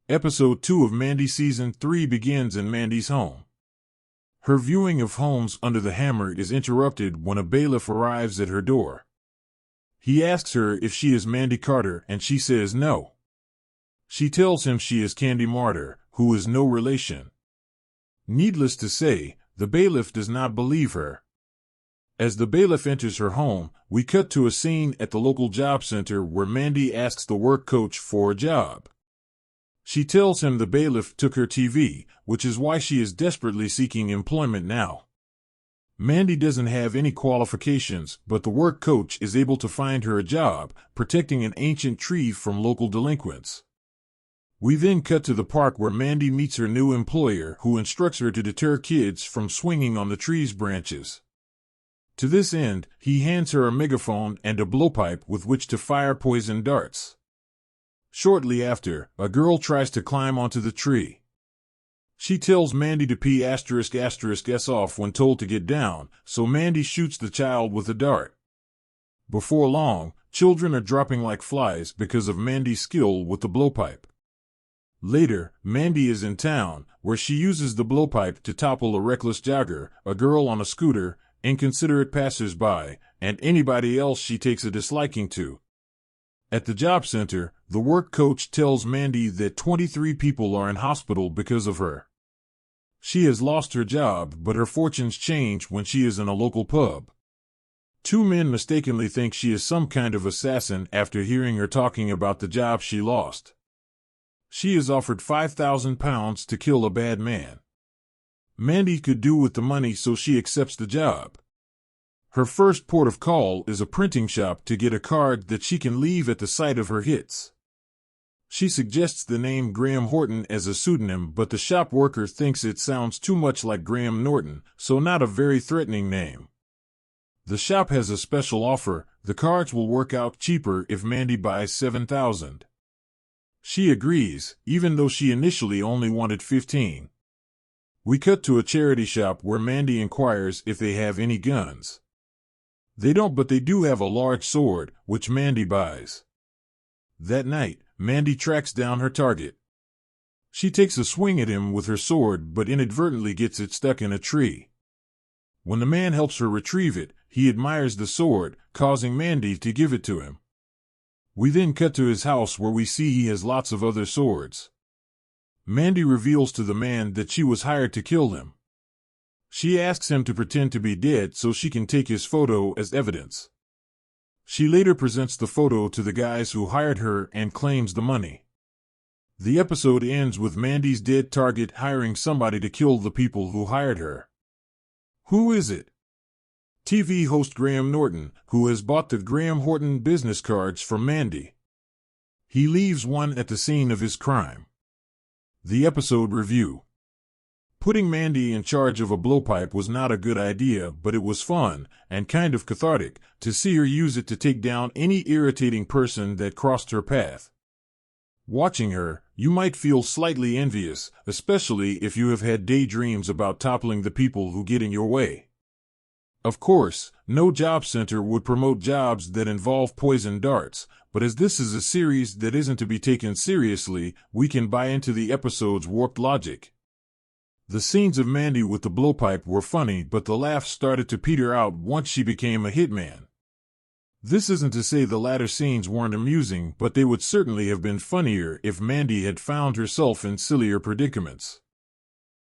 Episode 2 of Mandy Season 3 begins in Mandy's home. Her viewing of Holmes Under the Hammer is interrupted when a bailiff arrives at her door. He asks her if she is Mandy Carter, and she says no. She tells him she is Candy Martyr, who is no relation. Needless to say, the bailiff does not believe her. As the bailiff enters her home, we cut to a scene at the local job center where Mandy asks the work coach for a job. She tells him the bailiff took her TV, which is why she is desperately seeking employment now. Mandy doesn't have any qualifications, but the work coach is able to find her a job, protecting an ancient tree from local delinquents. We then cut to the park where Mandy meets her new employer, who instructs her to deter kids from swinging on the tree's branches. To this end, he hands her a megaphone and a blowpipe with which to fire poison darts. Shortly after, a girl tries to climb onto the tree. She tells Mandy to pee ***s off when told to get down, so Mandy shoots the child with a dart. Before long, children are dropping like flies because of Mandy's skill with the blowpipe. Later, Mandy is in town, where she uses the blowpipe to topple a reckless jogger, a girl on a scooter, inconsiderate passers-by, and anybody else she takes a disliking to. At the job center, the work coach tells Mandy that 23 people are in hospital because of her. She has lost her job, but her fortunes change when she is in a local pub. Two men mistakenly think she is some kind of assassin after hearing her talking about the job she lost. She is offered £5,000 to kill a bad man. Mandy could do with the money, so she accepts the job. Her first port of call is a printing shop to get a card that she can leave at the site of her hits. She suggests the name Graham Horton as a pseudonym, but the shop worker thinks it sounds too much like Graham Norton, so not a very threatening name. The shop has a special offer: the cards will work out cheaper if Mandy buys 7,000. She agrees, even though she initially only wanted 15. We cut to a charity shop where Mandy inquires if they have any guns. They don't, but they do have a large sword, which Mandy buys. That night, Mandy tracks down her target. She takes a swing at him with her sword, but inadvertently gets it stuck in a tree. When the man helps her retrieve it, he admires the sword, causing Mandy to give it to him. We then cut to his house where we see he has lots of other swords. Mandy reveals to the man that she was hired to kill him. She asks him to pretend to be dead so she can take his photo as evidence. She later presents the photo to the guys who hired her and claims the money. The episode ends with Mandy's dead target hiring somebody to kill the people who hired her. Who is it? TV host Graham Norton, who has bought the Graham Horton business cards from Mandy. He leaves one at the scene of his crime. The episode review. Putting Mandy in charge of a blowpipe was not a good idea, but it was fun, and kind of cathartic, to see her use it to take down any irritating person that crossed her path. Watching her, you might feel slightly envious, especially if you have had daydreams about toppling the people who get in your way. Of course, no job center would promote jobs that involve poison darts, but as this is a series that isn't to be taken seriously, we can buy into the episode's warped logic. The scenes of Mandy with the blowpipe were funny, but the laughs started to peter out once she became a hitman. This isn't to say the latter scenes weren't amusing, but they would certainly have been funnier if Mandy had found herself in sillier predicaments.